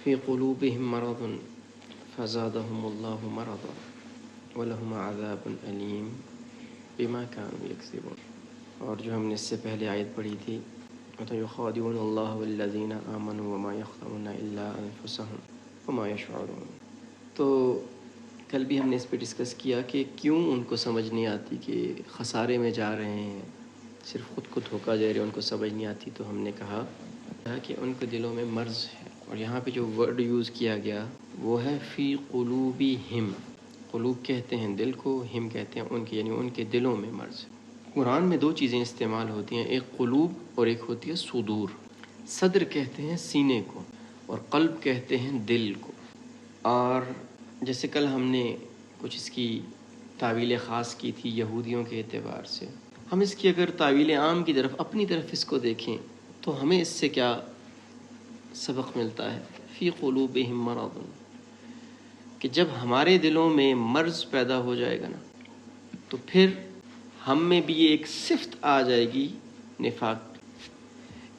فی قلوبہم مرض فزادہم اللہ مرضا ولہم عذاب علیم بما كانوا یکسبون. اور جو ہم نے اس سے پہلے آیت پڑھی تھی یخادعون اللہ والذین آمنوا وما یخدعون الا انفسهم وما یشعرون. تو کل بھی ہم نے اس پہ ڈسکس کیا کہ کیوں ان کو سمجھ نہیں آتی کہ خسارے میں جا رہے ہیں، صرف خود کو دھوکہ دے رہے ہیں، ان کو سمجھ نہیں آتی. تو ہم نے کہا کہ ان کے دلوں میں مرض ہے، اور یہاں پہ جو ورڈ یوز کیا گیا وہ ہے فی قلوبہم. قلوب کہتے ہیں دل کو، ہم کہتے ہیں ان کے، یعنی ان کے دلوں میں مرض ہے. قرآن میں دو چیزیں استعمال ہوتی ہیں، ایک قلوب اور ایک ہوتی ہے صدور. صدر کہتے ہیں سینے کو اور قلب کہتے ہیں دل کو. اور جیسے کل ہم نے کچھ اس کی تعویل خاص کی تھی یہودیوں کے اعتبار سے، ہم اس کی اگر تعویل عام کی طرف اپنی طرف اس کو دیکھیں تو ہمیں اس سے کیا سبق ملتا ہے؟ فی قلوبہم مرض، کہ جب ہمارے دلوں میں مرض پیدا ہو جائے گا نا تو پھر ہم میں بھی یہ ایک صفت آ جائے گی نفاق.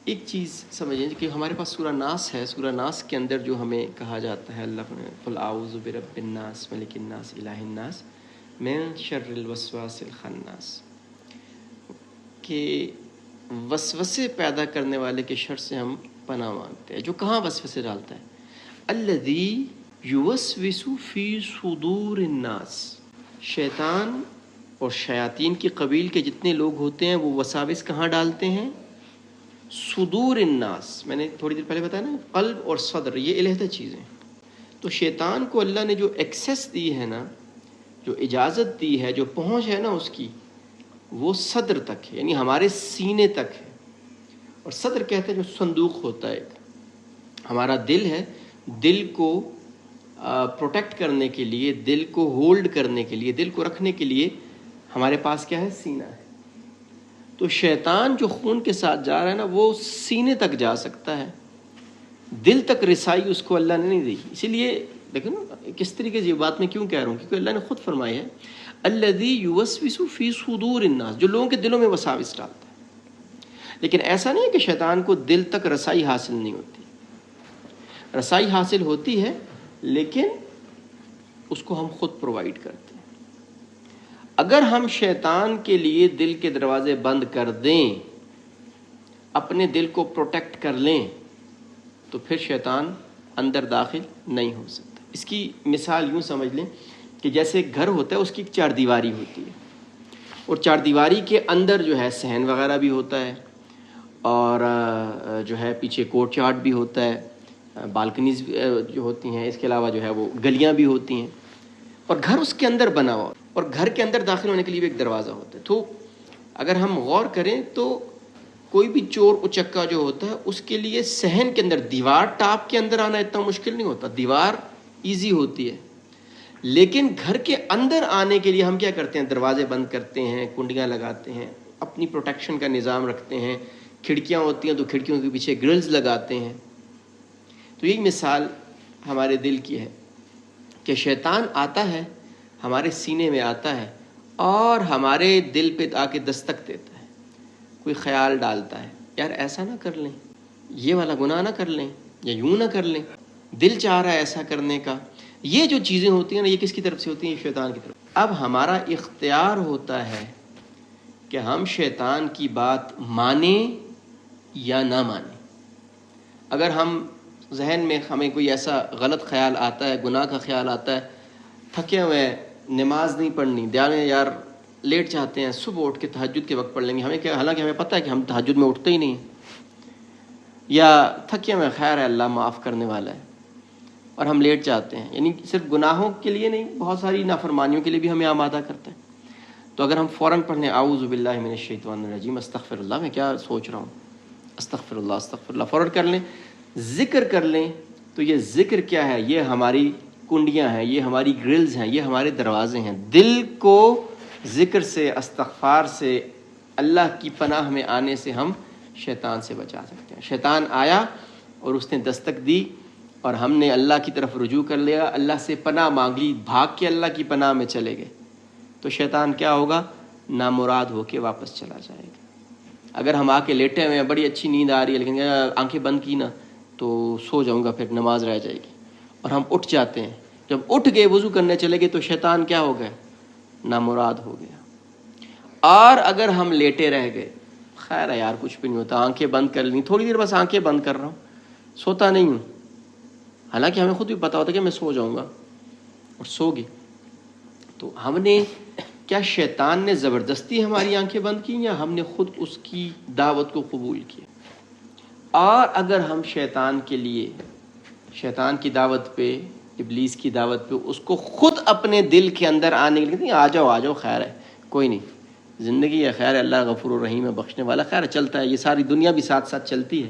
ایک چیز سمجھیں کہ ہمارے پاس سورہ ناس ہے، سورہ ناس کے اندر جو ہمیں کہا جاتا ہے، اللہ نے قل اعوذ برب الناس ملک الناس الہ الناس من شر الوسواس الخناس، کہ وسوسے پیدا کرنے والے کے شر سے ہم پناہ مانگتے ہیں. جو کہاں وسوسے ڈالتا ہے؟ الذی یوسوس فی صدور الناس. شیطان اور شیاطین کی قبیل کے جتنے لوگ ہوتے ہیں وہ وساوس کہاں ڈالتے ہیں؟ صدور الناس. میں نے تھوڑی دیر پہلے بتایا نا، قلب اور صدر یہ علیحدہ چیزیں. تو شیطان کو اللہ نے جو ایکسیس دی ہے نا، جو اجازت دی ہے، جو پہنچ ہے نا اس کی، وہ صدر تک ہے، یعنی ہمارے سینے تک ہے. اور صدر کہتے ہیں جو صندوق ہوتا ہے، ہمارا دل ہے، دل کو پروٹیکٹ کرنے کے لیے، دل کو ہولڈ کرنے کے لیے، دل کو رکھنے کے لیے ہمارے پاس کیا ہے؟ سینہ ہے. تو شیطان جو خون کے ساتھ جا رہا ہے نا وہ سینے تک جا سکتا ہے، دل تک رسائی اس کو اللہ نے نہیں دی. اسی لیے دیکھو نا کس طریقے سے یہ بات میں کیوں کہہ رہا ہوں، کیونکہ اللہ نے خود فرمایا ہے الذی یوسوس فی صدور الناس، جو لوگوں کے دلوں میں وساوس ڈالتا ہے. لیکن ایسا نہیں ہے کہ شیطان کو دل تک رسائی حاصل نہیں ہوتی، رسائی حاصل ہوتی ہے، لیکن اس کو ہم خود پرووائڈ کرتے ہیں. اگر ہم شیطان کے لیے دل کے دروازے بند کر دیں، اپنے دل کو پروٹیکٹ کر لیں، تو پھر شیطان اندر داخل نہیں ہو سکتا. اس کی مثال یوں سمجھ لیں کہ جیسے ایک گھر ہوتا ہے، اس کی ایک چار دیواری ہوتی ہے، اور چار دیواری کے اندر جو ہے صحن وغیرہ بھی ہوتا ہے، اور جو ہے پیچھے کورٹ یارڈ بھی ہوتا ہے، بالکنیز جو ہوتی ہیں، اس کے علاوہ جو ہے وہ گلیاں بھی ہوتی ہیں، اور گھر اس کے اندر بنا ہوا، اور گھر کے اندر داخل ہونے کے لیے بھی ایک دروازہ ہوتا ہے. تو اگر ہم غور کریں تو کوئی بھی چور اچکا جو ہوتا ہے اس کے لیے صحن کے اندر، دیوار ٹاپ کے اندر آنا اتنا مشکل نہیں ہوتا، دیوار ایزی ہوتی ہے. لیکن گھر کے اندر آنے کے لیے ہم کیا کرتے ہیں؟ دروازے بند کرتے ہیں، کنڈیاں لگاتے ہیں، اپنی پروٹیکشن کا نظام رکھتے ہیں. کھڑکیاں ہوتی ہیں تو کھڑکیوں کے پیچھے گرلز لگاتے ہیں. تو یہی مثال ہمارے دل کی ہے کہ شیطان آتا ہے، ہمارے سینے میں آتا ہے اور ہمارے دل پہ آ کے دستک دیتا ہے. کوئی خیال ڈالتا ہے، یار ایسا نہ کر لیں، یہ والا گناہ نہ کر لیں، یا یوں نہ کر لیں، دل چاہ رہا ہے ایسا کرنے کا. یہ جو چیزیں ہوتی ہیں نا، یہ کس کی طرف سے ہوتی ہیں؟ شیطان کی طرف. اب ہمارا اختیار ہوتا ہے کہ ہم شیطان کی بات مانیں یا نہ مانیں. اگر ہم ذہن میں ہمیں کوئی ایسا غلط خیال آتا ہے، گناہ کا خیال آتا ہے، تھکے ہوئے ہیں، نماز نہیں پڑھنی، دیانے یار لیٹ جاتے ہیں، صبح اٹھ کے تہجد کے وقت پڑھ لیں گے، ہمیں کیا، حالانکہ ہمیں پتہ ہے کہ ہم تہجد میں اٹھتے ہی نہیں ہیں، یا تھکے ہوئے، خیر ہے اللہ معاف کرنے والا ہے، اور ہم لیٹ جاتے ہیں. یعنی صرف گناہوں کے لیے نہیں، بہت ساری نافرمانیوں کے لیے بھی ہمیں آمادہ کرتا ہے. تو اگر ہم فوراً پڑھ لیں اعوذ باللہ من الشیطان الرجیم، استغفر اللہ، میں کیا سوچ رہا ہوں، استغفر اللہ استغفر اللہ، فوراً کر لیں، ذکر کر لیں. تو یہ ذکر کیا ہے؟ یہ ہماری کنڈیاں ہیں، یہ ہماری گرلز ہیں، یہ ہمارے دروازے ہیں. دل کو ذکر سے، استغفار سے، اللہ کی پناہ میں آنے سے ہم شیطان سے بچا سکتے ہیں. شیطان آیا اور اس نے دستک دی اور ہم نے اللہ کی طرف رجوع کر لیا، اللہ سے پناہ مانگ لی، بھاگ کے اللہ کی پناہ میں چلے گئے، تو شیطان کیا ہوگا؟ نامراد ہو کے واپس چلا جائے گا. اگر ہم آ کے لیٹے ہوئے ہیں، بڑی اچھی نیند آ رہی ہے، لیکن آنکھیں بند کی نا، تو سو جاؤں گا، پھر نماز رہ جائے گی، اور ہم اٹھ جاتے ہیں. جب اٹھ گئے وضو کرنے چلے گئے تو شیطان کیا ہو گیا؟ نامراد ہو گیا. اور اگر ہم لیٹے رہ گئے، خیر ہے یار کچھ بھی نہیں ہوتا، آنکھیں بند کر لیں، تھوڑی دیر بس آنکھیں بند کر رہا ہوں، سوتا نہیں ہوں، حالانکہ ہمیں خود بھی پتا ہوتا ہے کہ میں سو جاؤں گا، اور سو گئی. تو ہم نے کیا شیطان نے زبردستی ہماری آنکھیں بند کی، یا ہم نے خود اس کی دعوت کو قبول کیا؟ اور اگر ہم شیطان کے لیے، شیطان کی دعوت پہ، ابلیس کی دعوت پہ اس کو خود اپنے دل کے اندر آنے کے لیے کہتے ہیں آ جاؤ خیر ہے، کوئی نہیں، زندگی ہے، خیر ہے، اللہ غفور الرحیم ہے، بخشنے والا، خیر ہے، چلتا ہے، یہ ساری دنیا بھی ساتھ ساتھ چلتی ہے.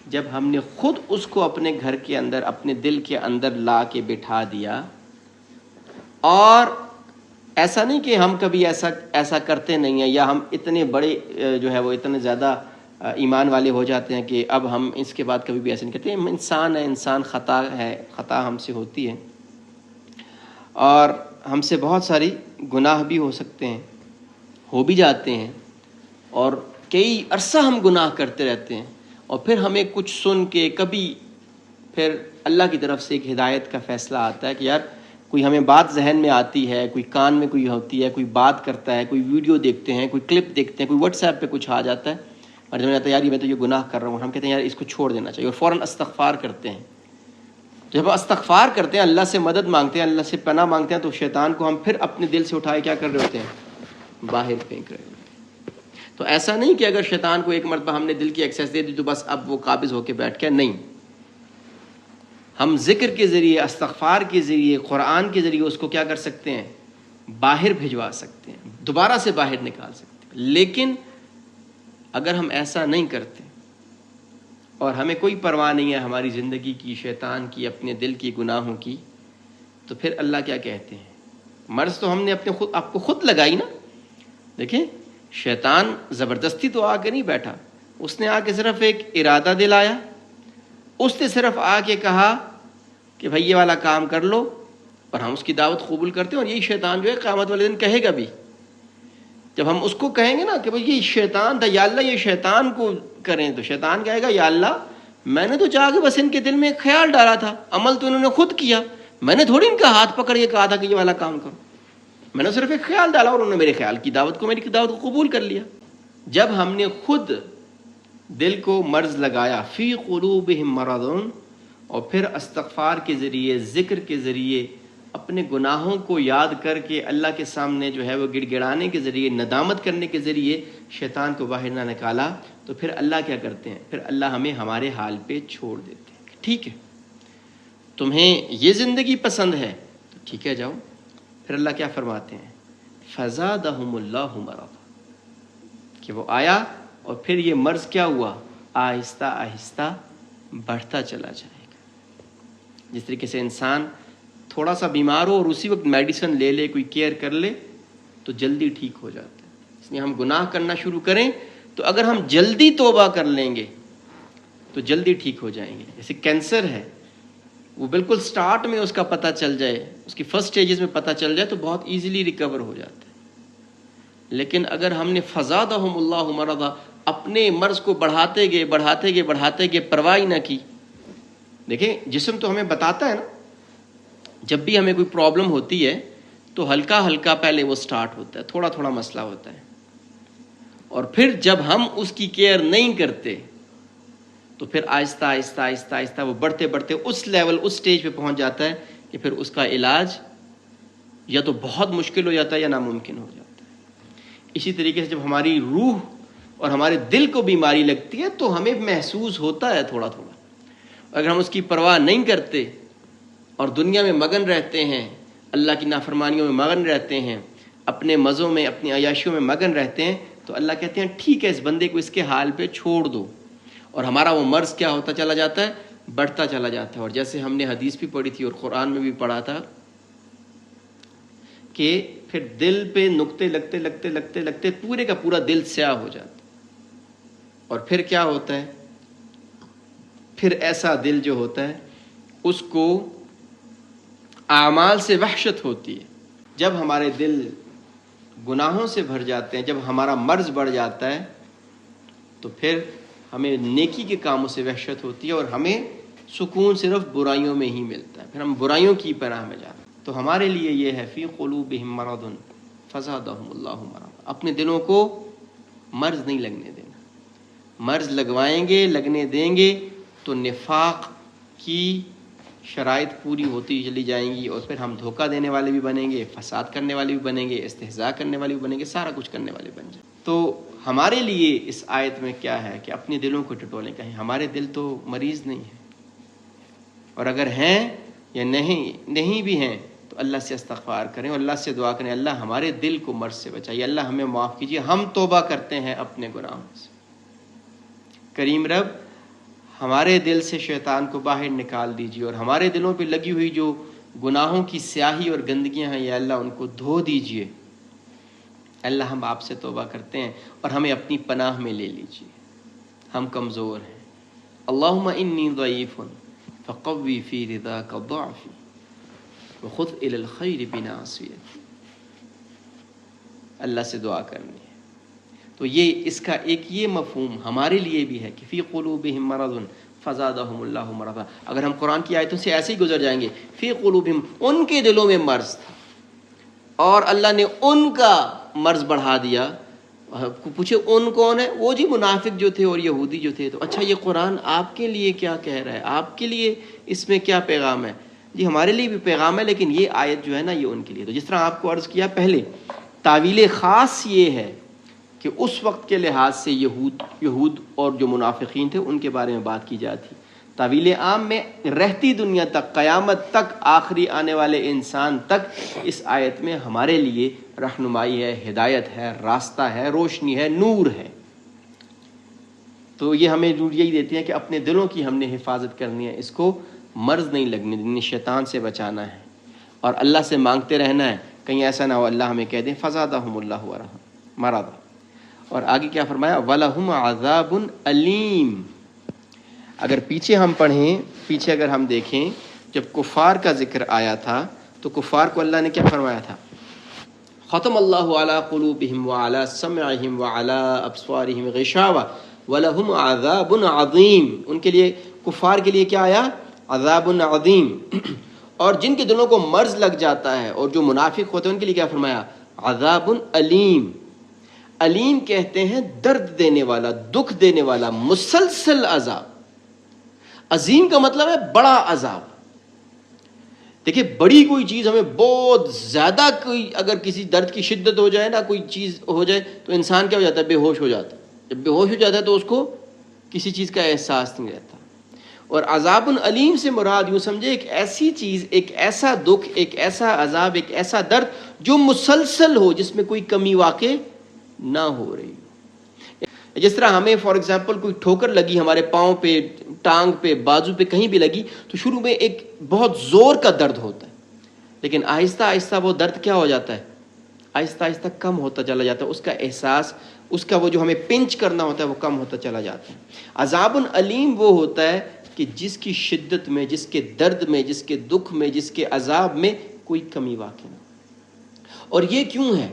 جب ہم نے خود اس کو اپنے گھر کے اندر، اپنے دل کے اندر لا کے بٹھا دیا، اور ایسا نہیں کہ ہم کبھی ایسا کرتے نہیں ہیں، یا ہم اتنے بڑے جو ہے وہ اتنے زیادہ ایمان والے ہو جاتے ہیں کہ اب ہم اس کے بعد کبھی بھی ایسا نہیں کرتے. انسان ہے، انسان خطا ہے، خطا ہم سے ہوتی ہے، اور ہم سے بہت ساری گناہ بھی ہو سکتے ہیں، ہو بھی جاتے ہیں، اور کئی عرصہ ہم گناہ کرتے رہتے ہیں، اور پھر ہمیں کچھ سن کے کبھی پھر اللہ کی طرف سے ایک ہدایت کا فیصلہ آتا ہے کہ یار کوئی ہمیں بات ذہن میں آتی ہے، کوئی کان میں کوئی ہوتی ہے، کوئی بات کرتا ہے، کوئی ویڈیو دیکھتے ہیں، کوئی کلپ دیکھتے ہیں، کوئی واٹس ایپ پہ کچھ آ جاتا ہے، اور جب آتا ہے یار میں تو یہ گناہ کر رہا ہوں، ہم کہتے ہیں یار اس کو چھوڑ دینا چاہیے، اور فوراً استغفار کرتے ہیں. جب ہم استغفار کرتے ہیں، اللہ سے مدد مانگتے ہیں، اللہ سے پناہ مانگتے ہیں، تو شیطان کو ہم پھر اپنے دل سے اٹھائے کیا کر رہے ہوتے ہیں؟ باہر پھینک رہے ہوتے ہیں. تو ایسا نہیں کہ اگر شیطان کو ایک مرتبہ ہم نے دل کی ایکسیس دے دی تو بس اب وہ قابض ہو کے بیٹھ گیا، نہیں. ہم ذکر کے ذریعے، استغفار کے ذریعے، قرآن کے ذریعے اس کو کیا کر سکتے ہیں؟ باہر بھجوا سکتے ہیں، دوبارہ سے باہر نکال سکتے ہیں. لیکن اگر ہم ایسا نہیں کرتے اور ہمیں کوئی پرواہ نہیں ہے ہماری زندگی کی، شیطان کی، اپنے دل کی گناہوں کی، تو پھر اللہ کیا کہتے ہیں؟ مرض تو ہم نے اپنے خود آپ کو خود لگائی نا. دیکھیں شیطان زبردستی تو آ کے نہیں بیٹھا، اس نے آ کے صرف ایک ارادہ دلایا، اس نے صرف آ کے کہا کہ بھائی یہ والا کام کر لو، اور ہم اس کی دعوت قبول کرتے ہیں. اور یہی شیطان جو ہے قیامت والے دن کہے گا بھی، جب ہم اس کو کہیں گے نا کہ بھائی یہ شیطان تھا، یا اللہ یہ شیطان کو کریں، تو شیطان کہے گا یا اللہ میں نے تو جا کے بس ان کے دل میں ایک خیال ڈالا تھا، عمل تو انہوں نے خود کیا، میں نے تھوڑی ان کا ہاتھ پکڑ کے کہا تھا کہ یہ والا کام کرو، میں نے صرف ایک خیال ڈالا اور انہوں نے میرے خیال کی دعوت کو، میری دعوت کو قبول کر لیا. جب ہم نے خود دل کو مرض لگایا، فی قلوبہم مرض، اور پھر استغفار کے ذریعے، ذکر کے ذریعے، اپنے گناہوں کو یاد کر کے اللہ کے سامنے جو ہے وہ گڑ گڑانے کے ذریعے، ندامت کرنے کے ذریعے شیطان کو باہر نہ نکالا، تو پھر اللہ کیا کرتے ہیں؟ پھر اللہ ہمیں ہمارے حال پہ چھوڑ دیتے ہیں. ٹھیک ہے تمہیں یہ زندگی پسند ہے تو ٹھیک ہے جاؤ. پھر اللہ کیا فرماتے ہیں؟ فزادہم اللہ مرضا، کہ وہ آیا اور پھر یہ مرض کیا ہوا؟ آہستہ آہستہ بڑھتا چلا جائے گا. جس طریقے سے انسان تھوڑا سا بیمار ہو اور اسی وقت میڈیسن لے لے، کوئی کیئر کر لے، تو جلدی ٹھیک ہو جاتا ہے. اس لیے ہم گناہ کرنا شروع کریں تو اگر ہم جلدی توبہ کر لیں گے تو جلدی ٹھیک ہو جائیں گے. جیسے کینسر ہے، وہ بالکل سٹارٹ میں اس کا پتہ چل جائے، اس کی فرسٹ سٹیجز میں پتہ چل جائے تو بہت ایزیلی ریکور ہو جاتا ہے. لیکن اگر ہم نے فزادہم اللہ مرضا، اپنے مرض کو بڑھاتے گئے پرواہ نہ کی. دیکھیں جسم تو ہمیں بتاتا ہے نا، جب بھی ہمیں کوئی پرابلم ہوتی ہے تو ہلکا ہلکا پہلے وہ سٹارٹ ہوتا ہے، تھوڑا تھوڑا مسئلہ ہوتا ہے، اور پھر جب ہم اس کی کیئر نہیں کرتے تو پھر آہستہ آہستہ آہستہ آہستہ وہ بڑھتے بڑھتے اس لیول، اس سٹیج پہ پہنچ جاتا ہے کہ پھر اس کا علاج یا تو بہت مشکل ہو جاتا ہے یا ناممکن ہو جاتا ہے. اسی طریقے سے جب ہماری روح اور ہمارے دل کو بیماری لگتی ہے تو ہمیں محسوس ہوتا ہے تھوڑا تھوڑا. اگر ہم اس کی پرواہ نہیں کرتے اور دنیا میں مگن رہتے ہیں، اللہ کی نافرمانیوں میں مگن رہتے ہیں، اپنے مزوں میں، اپنی عیاشیوں میں مگن رہتے ہیں، تو اللہ کہتے ہیں ٹھیک ہے اس بندے کو اس کے حال پہ چھوڑ دو، اور ہمارا وہ مرض کیا ہوتا چلا جاتا ہے؟ بڑھتا چلا جاتا ہے. اور جیسے ہم نے حدیث بھی پڑھی تھی اور قرآن میں بھی پڑھا تھا کہ پھر دل پہ نقطے لگتے لگتے لگتے لگتے پورے کا پورا دل سیاہ ہو جاتا ہے. اور پھر کیا ہوتا ہے؟ پھر ایسا دل جو ہوتا ہے اس کو اعمال سے وحشت ہوتی ہے. جب ہمارے دل گناہوں سے بھر جاتے ہیں، جب ہمارا مرض بڑھ جاتا ہے، تو پھر ہمیں نیکی کے کاموں سے وحشت ہوتی ہے اور ہمیں سکون صرف برائیوں میں ہی ملتا ہے، پھر ہم برائیوں کی پناہ میں جاتے ہیں۔ تو ہمارے لیے یہ ہے فی قلوبہم مرض فزادہم اللہ مرض، اپنے دلوں کو مرض نہیں لگنے دینا۔ مرض لگوائیں گے، لگنے دیں گے تو نفاق کی شرائط پوری ہوتی چلی جائیں گی، اور پھر ہم دھوکہ دینے والے بھی بنیں گے، فساد کرنے والے بھی بنیں گے، استہزاء کرنے والے بھی بنیں گے، سارا کچھ کرنے والے بن جائیں۔ تو ہمارے لیے اس آیت میں کیا ہے کہ اپنے دلوں کو ٹٹولیں۔ کہیں ہمارے دل تو مریض نہیں ہیں، اور اگر ہیں یا نہیں بھی ہیں تو اللہ سے استغفار کریں اور اللہ سے دعا کریں، اللہ ہمارے دل کو مرض سے بچائیے، اللہ ہمیں معاف کیجیے، ہم توبہ کرتے ہیں اپنے گناہوں سے۔ کریم رب ہمارے دل سے شیطان کو باہر نکال دیجیے، اور ہمارے دلوں پہ لگی ہوئی جو گناہوں کی سیاہی اور گندگیاں ہیں یا اللہ ان کو دھو دیجیے۔ اللہ ہم آپ سے توبہ کرتے ہیں اور ہمیں اپنی پناہ میں لے لیجیے، ہم کمزور ہیں۔ اللہم انی ضعیف فقوی فی رضاک ضعفی وخذ الی الخیر بناصیتی۔ اللہ سے دعا کرنی ہے۔ تو یہ اس کا ایک یہ مفہوم ہمارے لیے بھی ہے کہ فی قلوبہم مرض فزادہم اللہ مرضا۔ اگر ہم قرآن کی آیتوں سے ایسے ہی گزر جائیں گے، فی قلوبہم، ان کے دلوں میں مرض تھا اور اللہ نے ان کا مرض بڑھا دیا۔ پوچھے ان کون ہے؟ وہ جی منافق جو تھے اور یہودی جو تھے۔ تو اچھا یہ قرآن آپ کے لیے کیا کہہ رہا ہے؟ آپ کے لیے اس میں کیا پیغام ہے؟ جی ہمارے لیے بھی پیغام ہے، لیکن یہ آیت جو ہے نا یہ ان کے لیے۔ تو جس طرح آپ کو عرض کیا پہلے، تعویل خاص یہ ہے کہ اس وقت کے لحاظ سے یہود اور جو منافقین تھے ان کے بارے میں بات کی جاتی۔ تعویل عام میں رہتی دنیا تک، قیامت تک، آخری آنے والے انسان تک اس آیت میں ہمارے لیے رہنمائی ہے، ہدایت ہے، راستہ ہے، روشنی ہے، نور ہے۔ تو یہ ہمیں یہی دیتی ہے کہ اپنے دلوں کی ہم نے حفاظت کرنی ہے، اس کو مرض نہیں لگنے دینی، شیطان سے بچانا ہے اور اللہ سے مانگتے رہنا ہے، کہیں ایسا نہ ہو اللہ ہمیں کہہ دیں فزادہم اللہ مرضا۔ اور آگے کیا فرمایا؟ وَلَهُمْ عَذَابٌ أَلِيمٌ۔ اگر پیچھے ہم پڑھیں، پیچھے اگر ہم دیکھیں، جب کفار کا ذکر آیا تھا تو کفار کو اللہ نے کیا فرمایا تھا؟ ختم اللہ علی قلوبہم وعلی سمعہم وعلی ابصارہم غشاوہ وَلَهُمْ عَذَابٌ عَظِيمٌ۔ ان کے لیے، کفار کے لیے کیا آیا؟ عذاب عظیم۔ اور جن کے دلوں کو مرض لگ جاتا ہے اور جو منافق ہوتے ہیں ان کے لیے کیا فرمایا؟ عذاب علیم۔ علیم کہتے ہیں درد دینے والا، دکھ دینے والا، مسلسل عذاب۔ عظیم کا مطلب ہے بڑا عذاب۔ دیکھیں بڑی کوئی چیز ہمیں بہت زیادہ، کوئی اگر کسی درد کی شدت ہو جائے نا، کوئی چیز ہو جائے تو انسان کیا ہو جاتا ہے؟ بے ہوش ہو جاتا ہے۔ جب بے ہوش ہو جاتا ہے تو اس کو کسی چیز کا احساس نہیں رہتا۔ اور عذاب علیم سے مراد یوں سمجھے ایک ایسی چیز، ایک ایسا دکھ، ایک ایسا عذاب، ایک ایسا درد جو مسلسل ہو، جس میں کوئی کمی واقع نہ ہو رہی ہو۔ جس طرح ہمیں فار ایگزامپل کوئی ٹھوکر لگی ہمارے پاؤں پہ، ٹانگ پہ، بازو پہ، کہیں بھی لگی تو شروع میں ایک بہت زور کا درد ہوتا ہے، لیکن آہستہ آہستہ وہ درد کیا ہو جاتا ہے؟ آہستہ آہستہ کم ہوتا چلا جاتا ہے، اس کا احساس، اس کا وہ جو ہمیں پنچ کرنا ہوتا ہے وہ کم ہوتا چلا جاتا ہے۔ عذاب علیم وہ ہوتا ہے کہ جس کی شدت میں، جس کے درد میں، جس کے دکھ میں، جس کے عذاب میں کوئی کمی واقع نہ۔ اور یہ کیوں ہے؟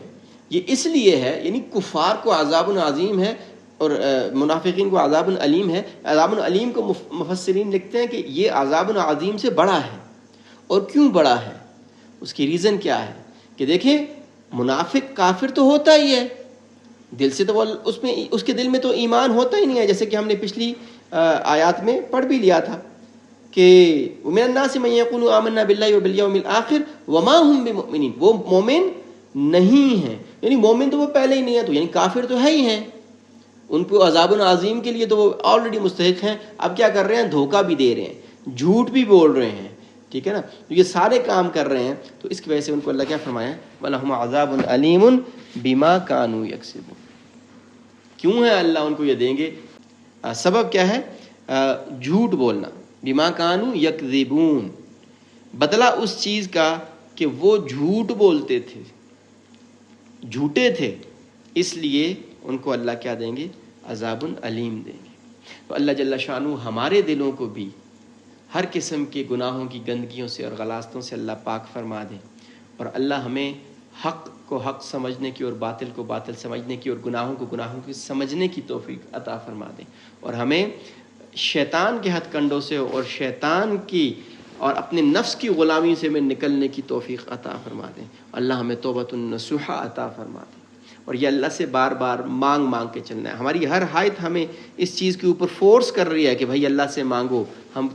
یہ اس لیے ہے، یعنی کفار کو عذاب عظیم ہے اور منافقین کو عذاب علیم ہے۔ عذاب علیم کو مفسرین لکھتے ہیں کہ یہ عذاب عظیم سے بڑا ہے۔ اور کیوں بڑا ہے؟ اس کی ریزن کیا ہے؟ کہ دیکھیں منافق کافر تو ہوتا ہی ہے، دل سے تو وہ اس کے دل میں تو ایمان ہوتا ہی نہیں ہے، جیسے کہ ہم نے پچھلی آیات میں پڑھ بھی لیا تھا کہ وَمِنَ النَّاسِ مَن يَقُولُ آمَنَّا بِاللَّهِ وَبِالْيَوْمِ الْآخِرِ وَمَا هُمْ بِمُؤْمِنِينَ۔ وہ مومن نہیں ہیں، یعنی مومن تو وہ پہلے ہی نہیں ہے، تو یعنی کافر تو ہے ہی ہیں، ان کو عذاب عظیم کے لیے تو وہ آلریڈی مستحق ہیں۔ اب کیا کر رہے ہیں؟ دھوکہ بھی دے رہے ہیں، جھوٹ بھی بول رہے ہیں، ٹھیک ہے نا؟ تو یہ سارے کام کر رہے ہیں، تو اس کی وجہ سے ان کو اللہ کیا فرمایا؟ وَلَهُمْ عَذَابٌ عَلِيمٌ بِمَا كَانُوا يَكْسِبُونَ۔ کیوں ہے اللہ ان کو یہ دیں گے؟ سبب کیا ہے؟ جھوٹ بولنا، بما کانوا یکذبون، بدلہ اس چیز کا کہ وہ جھوٹ بولتے تھے، جھوٹے تھے، اس لیے ان کو اللہ کیا دیں گے؟ عذاب علیم دیں گے۔ تو اللہ جل شانہ ہمارے دلوں کو بھی ہر قسم کے گناہوں کی گندگیوں سے اور غلاظتوں سے اللہ پاک فرما دیں، اور اللہ ہمیں حق کو حق سمجھنے کی اور باطل کو باطل سمجھنے کی اور گناہوں کو گناہوں کی سمجھنے کی توفیق عطا فرما دیں، اور ہمیں شیطان کے ہتھ کنڈوں سے اور شیطان کی اور اپنے نفس کی غلامی سے میں نکلنے کی توفیق عطا فرما دیں۔ اللہ ہمیں توبۃ النصوحہ عطا فرما دیں، اور یہ اللہ سے بار بار مانگ مانگ کے چلنا ہے۔ ہماری ہر حایت ہمیں اس چیز کے اوپر فورس کر رہی ہے کہ بھائی اللہ سے مانگو،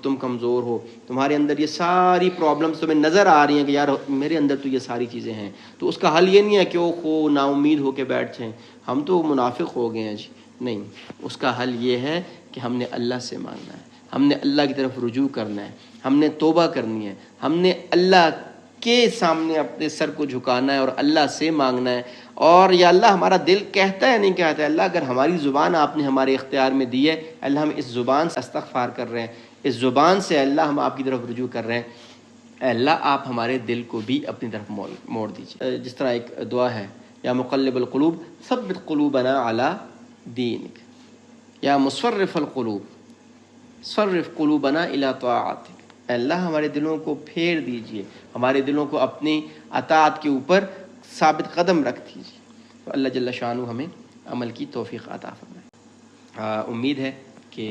تم کمزور ہو، تمہارے اندر یہ ساری پرابلمس تمہیں نظر آ رہی ہیں کہ یار میرے اندر تو یہ ساری چیزیں ہیں، تو اس کا حل یہ نہیں ہے کہ وہ خو نا امید ہو کے بیٹھ جائیں، ہم تو منافق ہو گئے ہیں جی، نہیں، اس کا حل یہ ہے کہ ہم نے اللہ سے مانگنا ہے، ہم نے اللہ کی طرف رجوع کرنا ہے، ہم نے توبہ کرنی ہے، ہم نے اللہ کے سامنے اپنے سر کو جھکانا ہے اور اللہ سے مانگنا ہے۔ اور یا اللہ ہمارا دل کہتا ہے نہیں کہتا ہے، اللہ اگر ہماری زبان آپ نے ہمارے اختیار میں دی ہے، اللہ ہم اس زبان سے استغفار کر رہے ہیں، اس زبان سے اللہ ہم آپ کی طرف رجوع کر رہے ہیں، اے اللہ آپ ہمارے دل کو بھی اپنی طرف موڑ دیجیے۔ جس طرح ایک دعا ہے، یا مقلب القلوب ثبت قلوبنا علی دینک، یا مصرف القلوب صرف قلوبنا الی طاعتک، اے اللہ ہمارے دلوں کو پھیر دیجئے، ہمارے دلوں کو اپنی اطاعت کے اوپر ثابت قدم رکھ دیجئے۔ تو اللہ جل شانہ ہمیں عمل کی توفیق عطا فرمائے۔ امید ہے کہ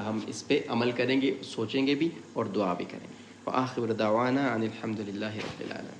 ہم اس پہ عمل کریں گے، سوچیں گے بھی اور دعا بھی کریں گے۔ وآخر دعوانا ان الحمد للہ رب العالمین۔